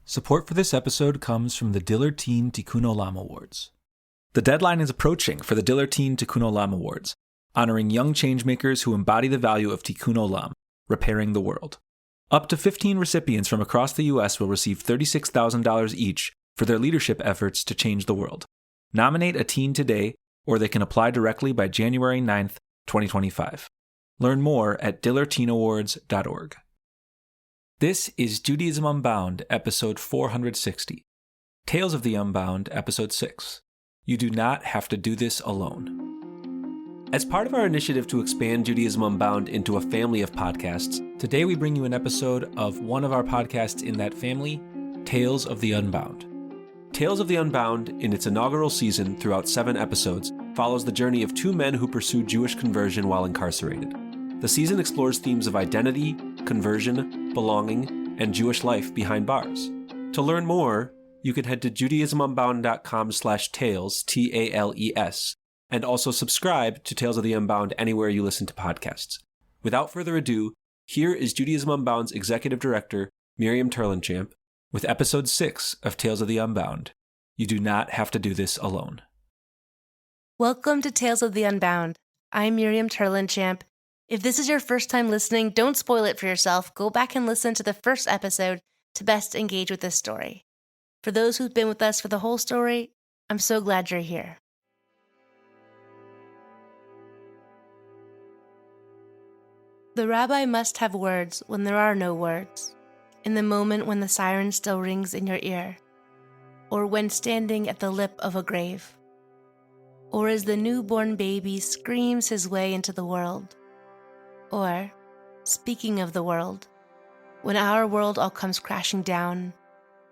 Support for this episode comes from the Diller Teen Tikkun Olam Awards. The deadline is approaching for the Diller Teen Tikkun Olam Awards, honoring young changemakers who embody the value of Tikkun Olam, repairing the world. Up to 15 recipients from across the U.S. will receive $36,000 each for their leadership efforts to change the world. Nominate a teen today, or they can apply directly by January 9th, 2025. Learn more at dillerteenawards.org. This is Judaism Unbound, episode 460. Tales of the Unbound, episode 6. You do not have to do this alone. As part of our initiative to expand Judaism Unbound into a family of podcasts, today we bring you an episode of one of our podcasts in that family, Tales of the Unbound. Tales of the Unbound, in its inaugural season throughout 7 episodes, follows the journey of 2 men who pursued Jewish conversion while incarcerated. The season explores themes of identity, conversion, belonging, and Jewish life behind bars. To learn more, you can head to judaismunbound.com/tales, Tales, and also subscribe to Tales of the Unbound anywhere you listen to podcasts. Without further ado, here is Judaism Unbound's Executive Director, Miriam Turlinchamp, with Episode 6 of Tales of the Unbound. You do not have to do this alone. Welcome to Tales of the Unbound. I'm Miriam Turlinchamp. If this is your first time listening, don't spoil it for yourself. Go back and listen to the first episode to best engage with this story. For those who've been with us for the whole story, I'm so glad you're here. The rabbi must have words when there are no words, in the moment when the siren still rings in your ear, or when standing at the lip of a grave, or as the newborn baby screams his way into the world. Or, speaking of the world, when our world all comes crashing down,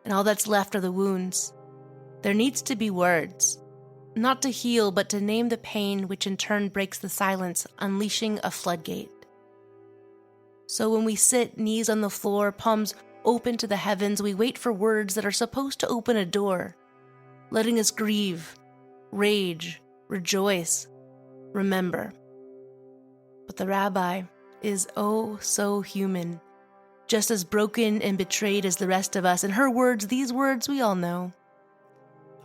and all that's left are the wounds, there needs to be words, not to heal, but to name the pain which in turn breaks the silence, unleashing a floodgate. So when we sit, knees on the floor, palms open to the heavens, we wait for words that are supposed to open a door, letting us grieve, rage, rejoice, remember. But the rabbi is oh so human, just as broken and betrayed as the rest of us, and her words, these words we all know,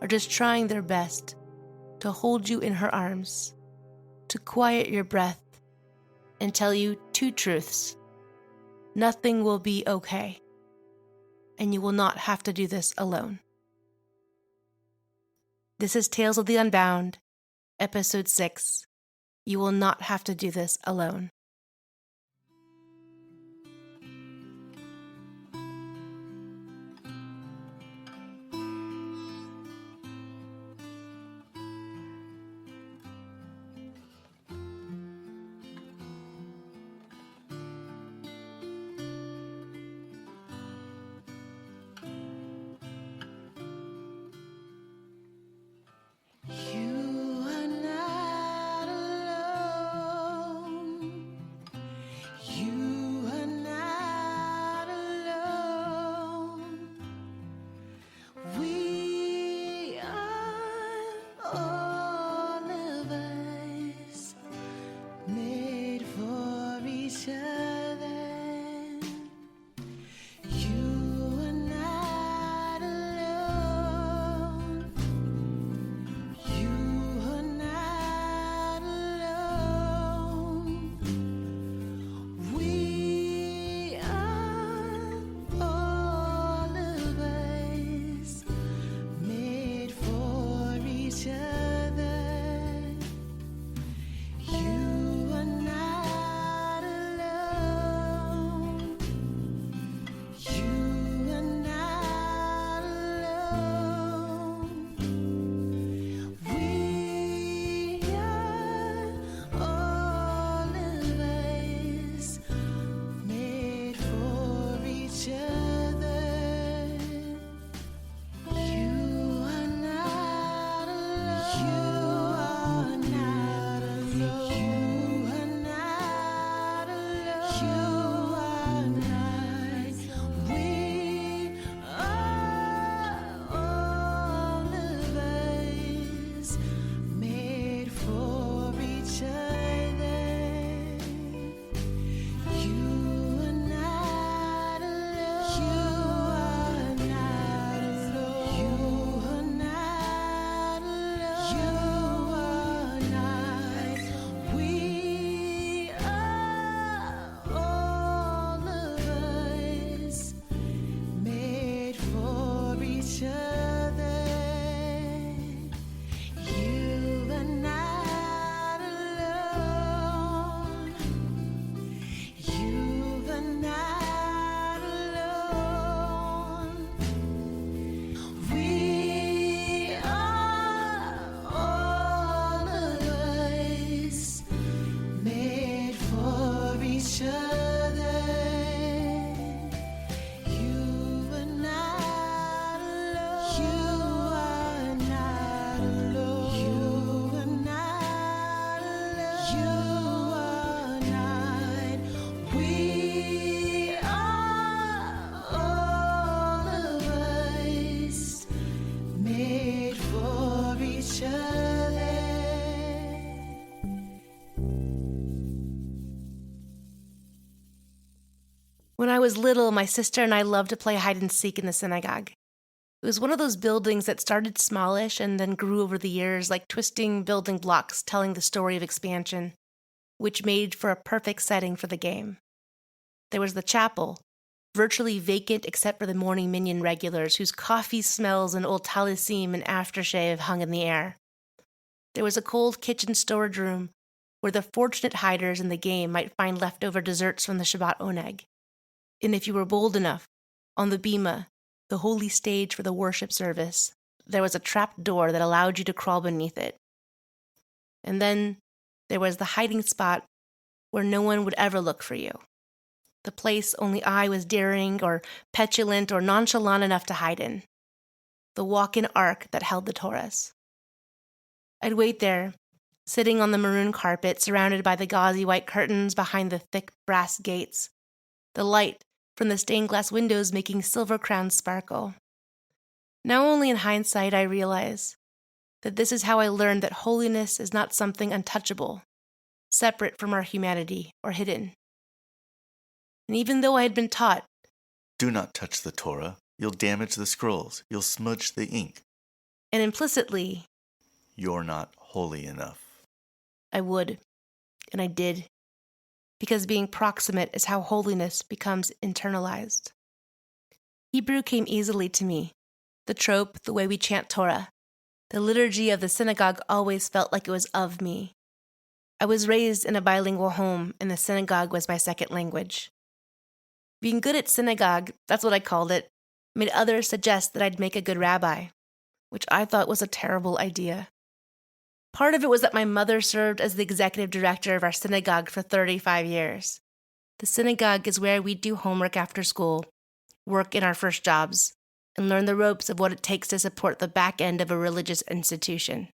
are just trying their best to hold you in her arms, to quiet your breath, and tell you 2 truths. Nothing will be okay, and you will not have to do this alone. This is Tales of the Unbound, Episode 6. You will not have to do this alone. You are not alone. I was little, my sister and I loved to play hide and seek in the synagogue. It was one of those buildings that started smallish and then grew over the years, like twisting building blocks telling the story of expansion, which made for a perfect setting for the game. There was the chapel, virtually vacant except for the morning minion regulars whose coffee smells and old talisim and aftershave hung in the air. There was a cold kitchen storage room where the fortunate hiders in the game might find leftover desserts from the Shabbat oneg. And if you were bold enough, on the bima, the holy stage for the worship service, there was a trap door that allowed you to crawl beneath it. And then there was the hiding spot where no one would ever look for you. The place only I was daring or petulant or nonchalant enough to hide in. The walk-in ark that held the Torahs. I'd wait there, sitting on the maroon carpet surrounded by the gauzy white curtains behind the thick brass gates, the light from the stained glass windows making silver crowns sparkle. Now only in hindsight I realize that this is how I learned that holiness is not something untouchable, separate from our humanity or hidden. And even though I had been taught, "Do not touch the Torah. You'll damage the scrolls. You'll smudge the ink. and implicitly, You're not holy enough." I would, and I did, because being proximate is how holiness becomes internalized. Hebrew came easily to me. The trope, the way we chant Torah, the liturgy of the synagogue always felt like it was of me. I was raised in a bilingual home, and the synagogue was my second language. Being good at synagogue, that's what I called it, made others suggest that I'd make a good rabbi, which I thought was a terrible idea. Part of it was that my mother served as the executive director of our synagogue for 35 years. The synagogue is where we do homework after school, work in our first jobs, and learn the ropes of what it takes to support the back end of a religious institution.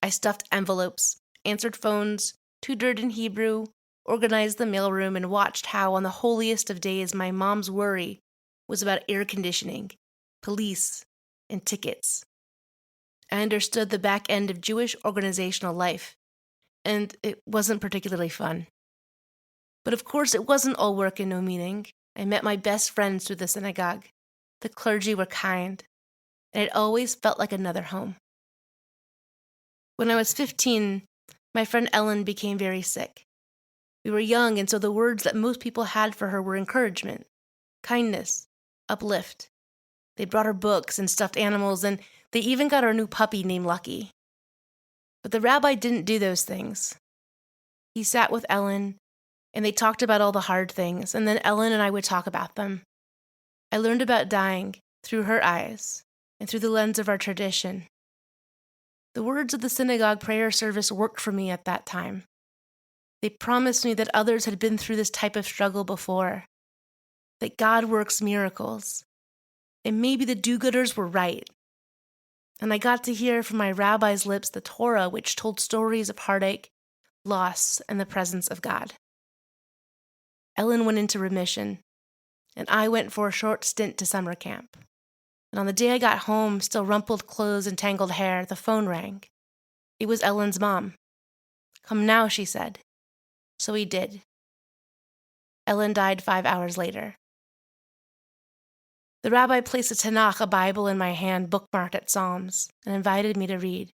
I stuffed envelopes, answered phones, tutored in Hebrew, organized the mailroom, and watched how, on the holiest of days, my mom's worry was about air conditioning, police, and tickets. I understood the back end of Jewish organizational life, and it wasn't particularly fun. But of course, it wasn't all work and no meaning. I met my best friends through the synagogue. The clergy were kind, and it always felt like another home. When I was 15, my friend Ellen became very sick. We were young, and so the words that most people had for her were encouragement, kindness, uplift. They brought her books and stuffed animals, and they even got her a new puppy named Lucky. But the rabbi didn't do those things. He sat with Ellen, and they talked about all the hard things, and then Ellen and I would talk about them. I learned about dying through her eyes and through the lens of our tradition. The words of the synagogue prayer service worked for me at that time. They promised me that others had been through this type of struggle before, that God works miracles, and maybe the do-gooders were right. And I got to hear from my rabbi's lips the Torah, which told stories of heartache, loss, and the presence of God. Ellen went into remission, and I went for a short stint to summer camp. And on the day I got home, still rumpled clothes and tangled hair, the phone rang. It was Ellen's mom. "Come now," she said. So he did. Ellen died 5 hours later. The rabbi placed a Tanakh, a Bible, in my hand, bookmarked at Psalms, and invited me to read.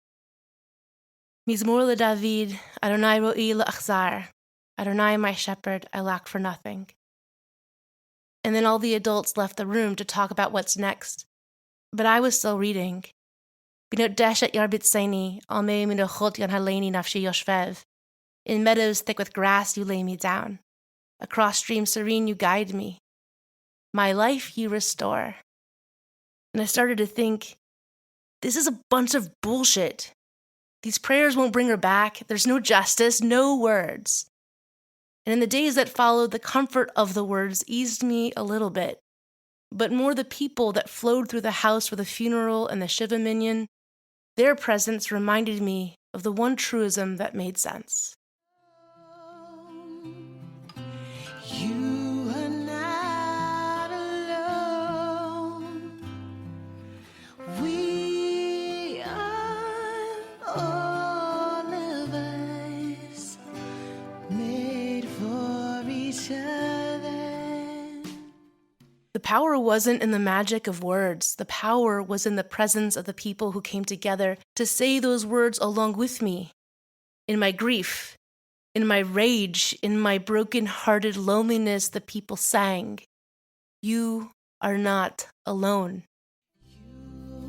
Mizmor LeDavid, Adonai ro'i le'achzar. Adonai, my shepherd, I lack for nothing. And then all the adults left the room to talk about what's next. But I was still reading. Binot deshet yarbitzaini, almei minochot yan haleni nafshi yoshvev. In meadows thick with grass you lay me down. Across streams serene you guide me. My life you restore. And I started to think, this is a bunch of bullshit. These prayers won't bring her back. There's no justice, no words. And in the days that followed, the comfort of the words eased me a little bit. But more the people that flowed through the house for the funeral and the Shiva minyan, their presence reminded me of the one truism that made sense. You are not alone. We are all of us made for each other. power wasn't in the magic of words. The power was in the presence of the people who came together to say those words along with me. In my grief, in my rage, in my broken-hearted loneliness, the people sang, "You are not alone." You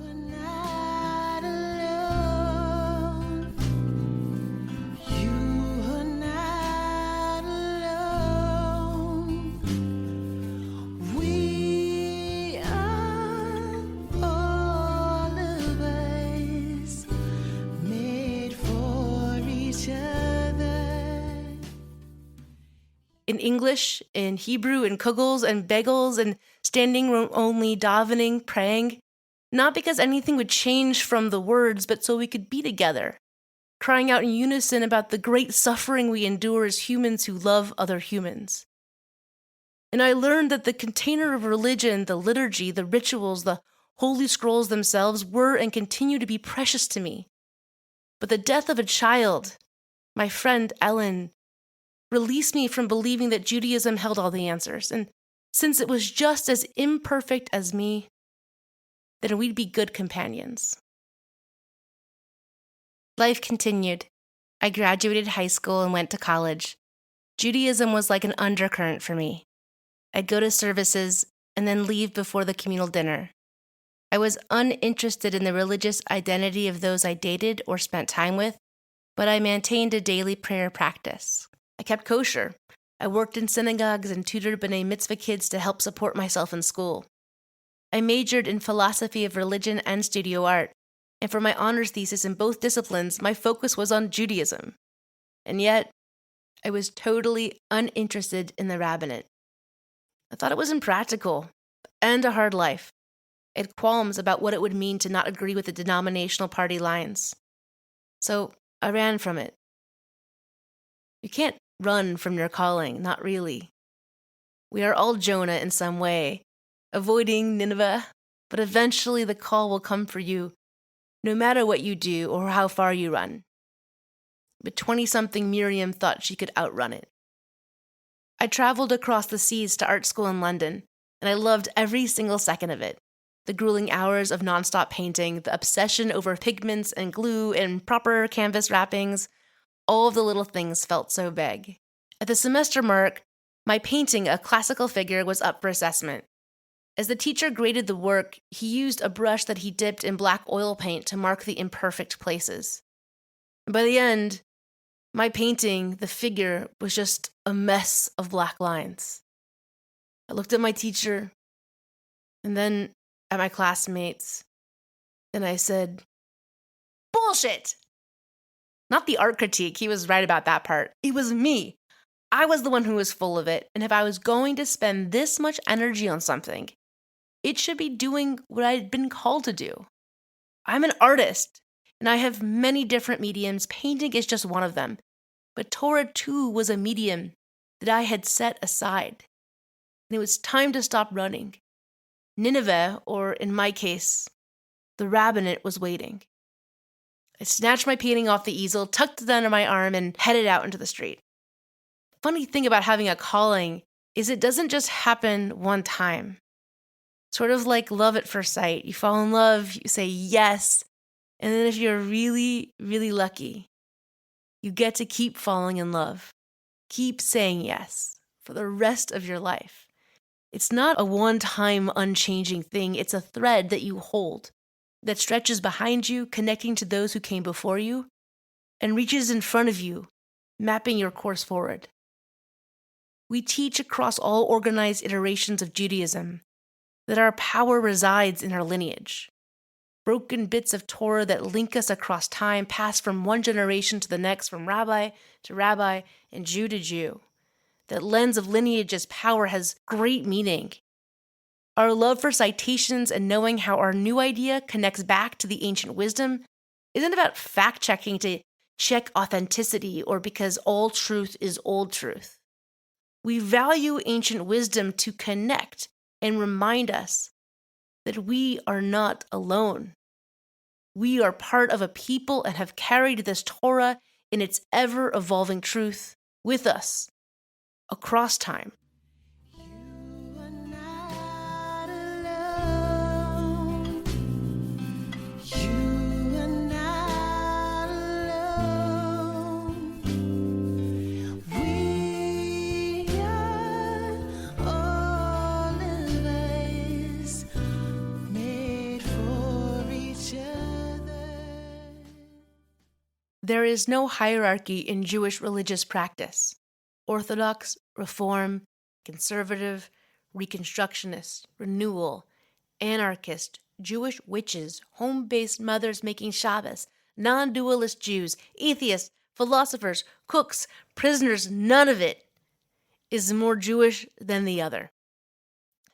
are not alone. You are not alone. We are all of us made for each other. In English, in Hebrew, in kugels and bagels, and standing room only, davening, praying, not because anything would change from the words, but so we could be together, crying out in unison about the great suffering we endure as humans who love other humans. And I learned that the container of religion, the liturgy, the rituals, the holy scrolls themselves were and continue to be precious to me. But the death of a child, my friend Ellen, released me from believing that Judaism held all the answers. And since it was just as imperfect as me, then we'd be good companions. Life continued. I graduated high school and went to college. Judaism was like an undercurrent for me. I'd go to services and then leave before the communal dinner. I was uninterested in the religious identity of those I dated or spent time with, but I maintained a daily prayer practice. I kept kosher. I worked in synagogues and tutored B'nai Mitzvah kids to help support myself in school. I majored in philosophy of religion and studio art, and for my honors thesis in both disciplines, my focus was on Judaism. And yet, I was totally uninterested in the rabbinate. I thought it was impractical and a hard life. I had qualms about what it would mean to not agree with the denominational party lines. So I ran from it. You can't run from your calling, not really. We are all Jonah in some way, avoiding Nineveh, but eventually the call will come for you, no matter what you do or how far you run. But 20-something Miriam thought she could outrun it. I traveled across the seas to art school in London, and I loved every single second of it. The grueling hours of nonstop painting, the obsession over pigments and glue and proper canvas wrappings, all of the little things felt so big. At the semester mark, my painting, a classical figure, was up for assessment. As the teacher graded the work, he used a brush that he dipped in black oil paint to mark the imperfect places. And by the end, my painting, the figure, was just a mess of black lines. I looked at my teacher, and then at my classmates, and I said, "Bullshit!" Not the art critique, he was right about that part. It was me. I was the one who was full of it, and if I was going to spend this much energy on something, it should be doing what I'd been called to do. I'm an artist, and I have many different mediums. Painting is just one of them. But Torah, too, was a medium that I had set aside. And it was time to stop running. Nineveh, or in my case, the rabbinate, was waiting. I snatched my painting off the easel, tucked it under my arm, and headed out into the street. Funny thing about having a calling is it doesn't just happen one time. Sort of like love at first sight. You fall in love, you say yes, and then if you're really, really lucky, you get to keep falling in love. Keep saying yes for the rest of your life. It's not a one-time unchanging thing. It's a thread that you hold that stretches behind you, connecting to those who came before you, and reaches in front of you, mapping your course forward. We teach across all organized iterations of Judaism that our power resides in our lineage. Broken bits of Torah that link us across time, pass from one generation to the next, from rabbi to rabbi, and Jew to Jew. That lens of lineage as power has great meaning. Our love for citations and knowing how our new idea connects back to the ancient wisdom isn't about fact-checking to check authenticity or because all truth is old truth. We value ancient wisdom to connect and remind us that we are not alone. We are part of a people and have carried this Torah in its ever-evolving truth with us across time. You are not There is no hierarchy in Jewish religious practice. Orthodox, Reform, Conservative, Reconstructionist, Renewal, Anarchist, Jewish witches, home-based mothers making Shabbos, non-dualist Jews, atheists, philosophers, cooks, prisoners, none of it is more Jewish than the other.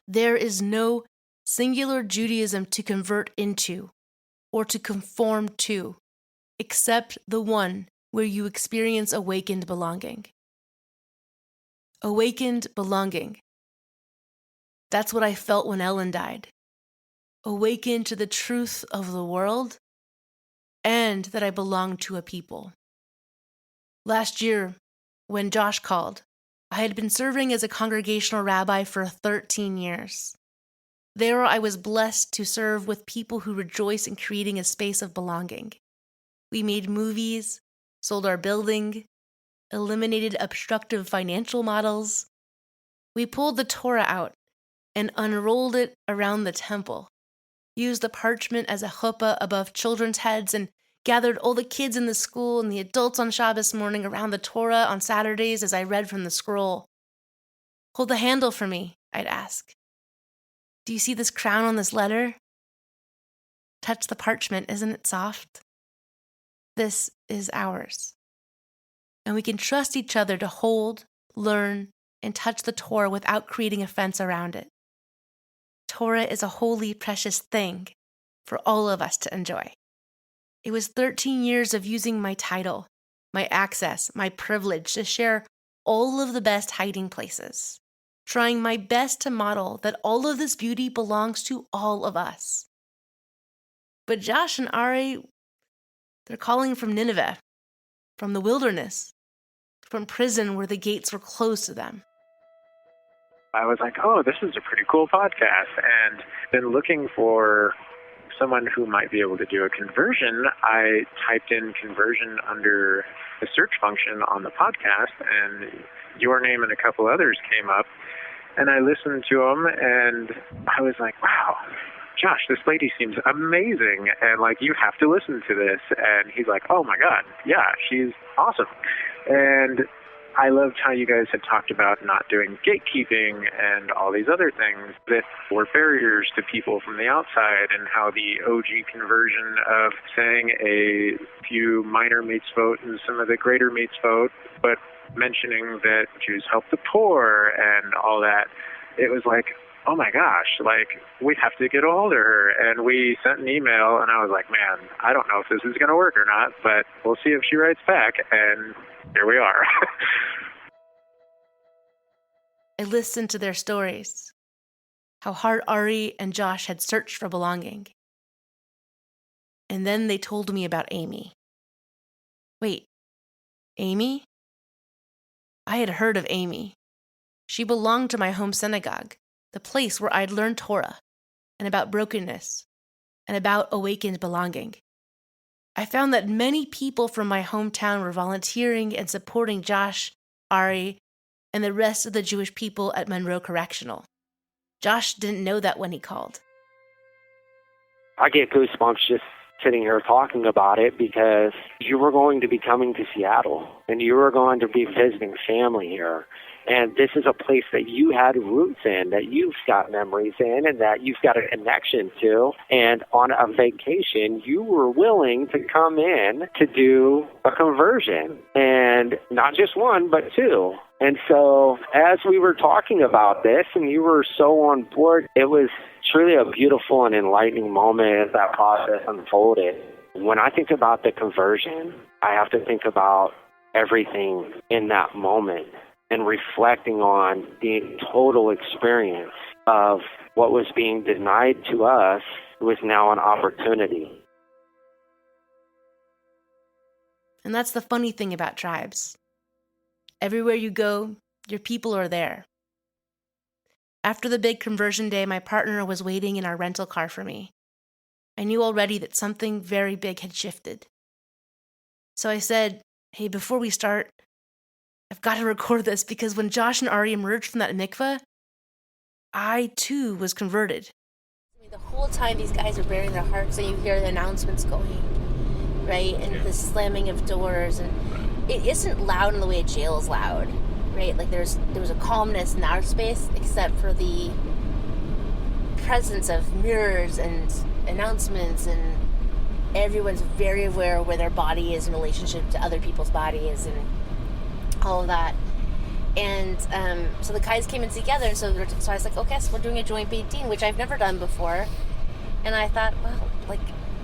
There is no singular Judaism to convert into or to conform to, except the one where you experience awakened belonging. Awakened belonging. That's what I felt when Ellen died. Awakened to the truth of the world and that I belonged to a people. Last year, when Josh called, I had been serving as a congregational rabbi for 13 years. There I was blessed to serve with people who rejoice in creating a space of belonging. We made movies, sold our building, eliminated obstructive financial models. We pulled the Torah out and unrolled it around the temple, used the parchment as a chuppah above children's heads, and gathered all the kids in the school and the adults on Shabbos morning around the Torah on Saturdays as I read from the scroll. "Hold the handle for me," I'd ask. "Do you see this crown on this letter? Touch the parchment, isn't it soft? This is ours." And we can trust each other to hold, learn, and touch the Torah without creating a fence around it. Torah is a holy, precious thing for all of us to enjoy. It was 13 years of using my title, my access, my privilege to share all of the best hiding places, trying my best to model that all of this beauty belongs to all of us. But Josh and Ari, they're calling from Nineveh, from the wilderness, from prison where the gates were closed to them. I was like, oh, this is a pretty cool podcast, and been looking for someone who might be able to do a conversion. I typed in conversion under the search function on the podcast, and your name and a couple others came up, and I listened to them, and I was like, wow, Josh, this lady seems amazing, and like, you have to listen to this. And he's like, oh my God, yeah, she's awesome. And I loved how you guys had talked about not doing gatekeeping and all these other things that were barriers to people from the outside, and how the OG conversion of saying a few minor mitzvot and some of the greater mitzvot, but mentioning that Jews help the poor and all that. It was like, oh my gosh, like, we have to get a hold of her. And we sent an email, and I was like, man, I don't know if this is going to work or not, but we'll see if she writes back. And here we are. I listened to their stories, how hard Ari and Josh had searched for belonging. And then they told me about Amy. Wait, Amy? I had heard of Amy. She belonged to my home synagogue, the place where I'd learned Torah, and about brokenness, and about awakened belonging. I found that many people from my hometown were volunteering and supporting Josh, Ari, and the rest of the Jewish people at Monroe Correctional. Josh didn't know that when he called. I get goosebumps just sitting here talking about it, because you were going to be coming to Seattle, and you were going to be visiting family here. And this is a place that you had roots in, that you've got memories in, and that you've got a connection to. And on a vacation, you were willing to come in to do a conversion. And not just one, but two. And so as we were talking about this, and you were so on board, it was truly a beautiful and enlightening moment as that process unfolded. When I think about the conversion, I have to think about everything in that moment, and reflecting on the total experience of what was being denied to us was now an opportunity. And that's the funny thing about tribes. Everywhere you go, your people are there. After the big conversion day, my partner was waiting in our rental car for me. I knew already that something very big had shifted. So I said, hey, before we start, I've got to record this, because when Josh and Ari emerged from that mikveh, I too was converted. The whole time these guys are bearing their hearts, and you hear the announcements going, right? And the slamming of doors, and it isn't loud in the way jail is loud, right? Like there was a calmness in our space, except for the presence of mirrors and announcements, and everyone's very aware of where their body is in relationship to other people's bodies and all of that. And so the guys came in together, so I was like, okay, so we're doing a joint Beit-Din, which I've never done before. And I thought, well, like,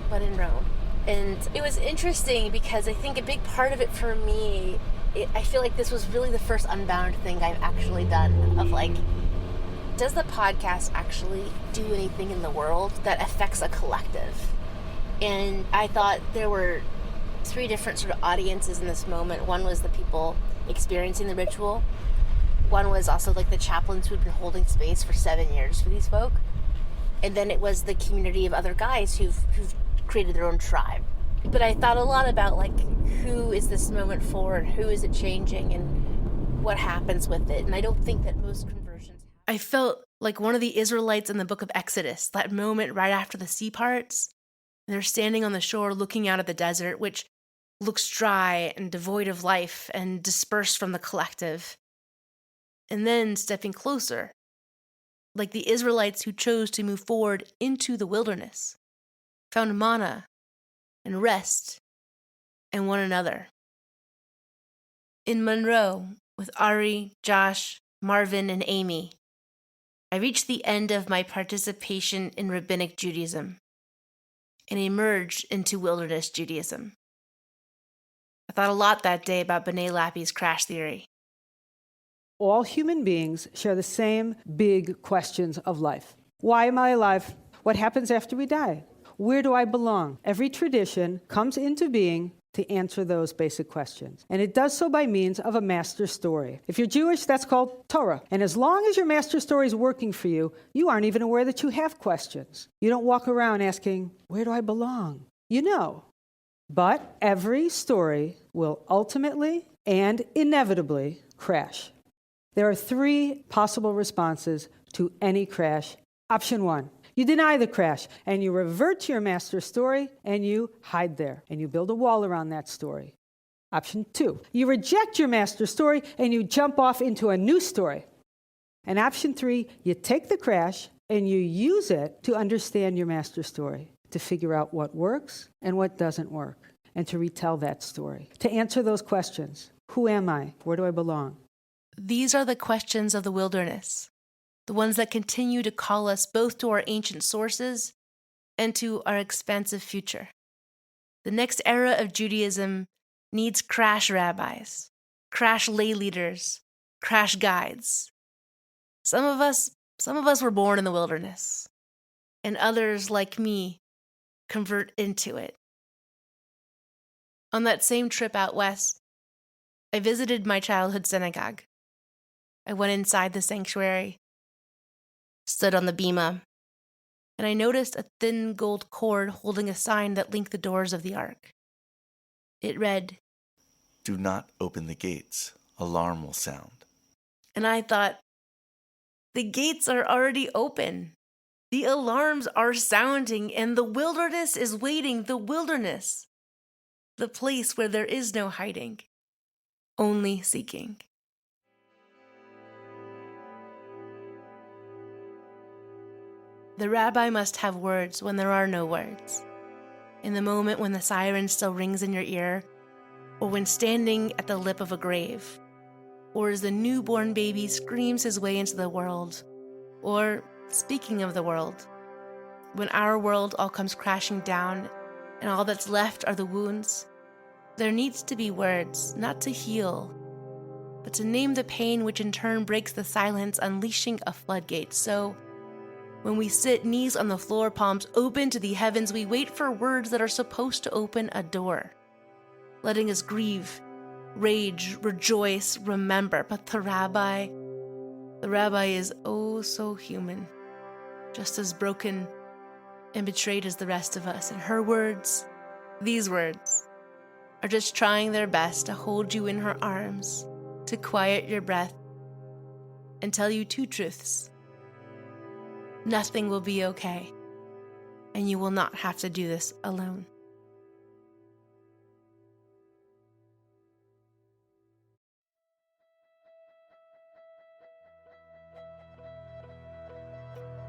but in Rome. And it was interesting because I think a big part of it for me, I feel like this was really the first Unbound thing I've actually done, of like, does the podcast actually do anything in the world that affects a collective? And I thought there were 3 different sort of audiences in this moment. One was the people experiencing the ritual. One was also like the chaplains who'd been holding space for 7 years for these folk. And then it was the community of other guys who've created their own tribe. But I thought a lot about like, who is this moment for, and who is it changing, and what happens with it. And I don't think that most conversions... I felt like one of the Israelites in the book of Exodus, that moment right after the sea parts. They're standing on the shore looking out at the desert, which looks dry and devoid of life and dispersed from the collective. And then stepping closer, like the Israelites who chose to move forward into the wilderness, found manna and rest and one another. In Monroe, with Ari, Josh, Marvin, and Amy, I reached the end of my participation in Rabbinic Judaism and emerged into Wilderness Judaism. I thought a lot that day about B'nai Lappy's crash theory. All human beings share the same big questions of life. Why am I alive? What happens after we die? Where do I belong? Every tradition comes into being to answer those basic questions. And it does so by means of a master story. If you're Jewish, that's called Torah. And as long as your master story is working for you, you aren't even aware that you have questions. You don't walk around asking, where do I belong? You know. But every story will ultimately and inevitably crash. There are 3 possible responses to any crash. Option 1, you deny the crash, and you revert to your master story, and you hide there, and you build a wall around that story. Option 2, you reject your master story, and you jump off into a new story. And option 3, you take the crash, and you use it to understand your master story, to figure out what works and what doesn't work, and to retell that story, to answer those questions. Who am I? Where do I belong? These are the questions of the wilderness, the ones that continue to call us both to our ancient sources and to our expansive future. The next era of Judaism needs crash rabbis, crash lay leaders, crash guides. Some of us were born in the wilderness, and others, like me, convert into it. On that same trip out west, I visited my childhood synagogue. I went inside the sanctuary, stood on the bima, and I noticed a thin gold cord holding a sign that linked the doors of the ark. It read, Do not open the gates. Alarm will sound. And I thought, the gates are already open. The alarms are sounding, and the wilderness is waiting. The wilderness, the place where there is no hiding, only seeking. The rabbi must have words when there are no words. In the moment when the siren still rings in your ear, or when standing at the lip of a grave, or as the newborn baby screams his way into the world, or, speaking of the world, when our world all comes crashing down and all that's left are the wounds, there needs to be words, not to heal, but to name the pain which in turn breaks the silence, unleashing a floodgate. So, when we sit, knees on the floor, palms open to the heavens, we wait for words that are supposed to open a door, letting us grieve, rage, rejoice, remember. But the rabbi is oh so human, just as broken and betrayed as the rest of us. And her words, these words, are just trying their best to hold you in her arms, to quiet your breath, and tell you 2 truths. Nothing will be okay, and you will not have to do this alone.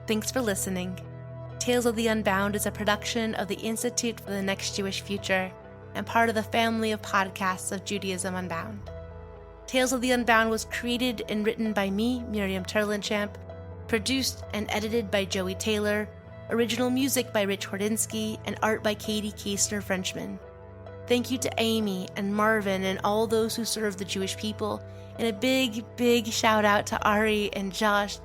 Thanks for listening. Tales of the Unbound is a production of the Institute for the Next Jewish Future and part of the family of podcasts of Judaism Unbound. Tales of the Unbound was created and written by me, Miriam Turlinchamp, produced and edited by Joey Taylor, original music by Rich Hordinsky, and art by Katie Kastner-Frenchman. Thank you to Amy and Marvin and all those who serve the Jewish people, and a big, big shout out to Ari and Josh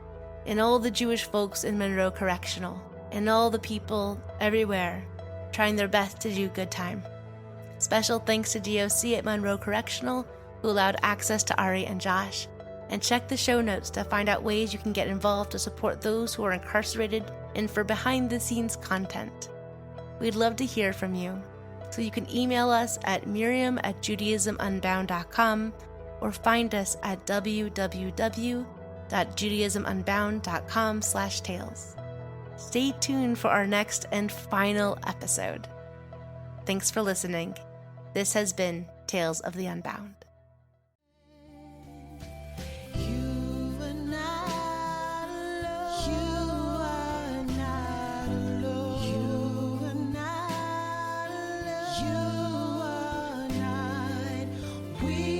and all the Jewish folks in Monroe Correctional, and all the people everywhere trying their best to do good time. Special thanks to DOC at Monroe Correctional, who allowed access to Ari and Josh. And check the show notes to find out ways you can get involved to support those who are incarcerated and for behind-the-scenes content. We'd love to hear from you, so you can email us at miriam@judaismunbound.com or find us at www.judaismunbound.com/tales. Stay tuned for our next and final episode. Thanks for listening. This has been Tales of the Unbound. We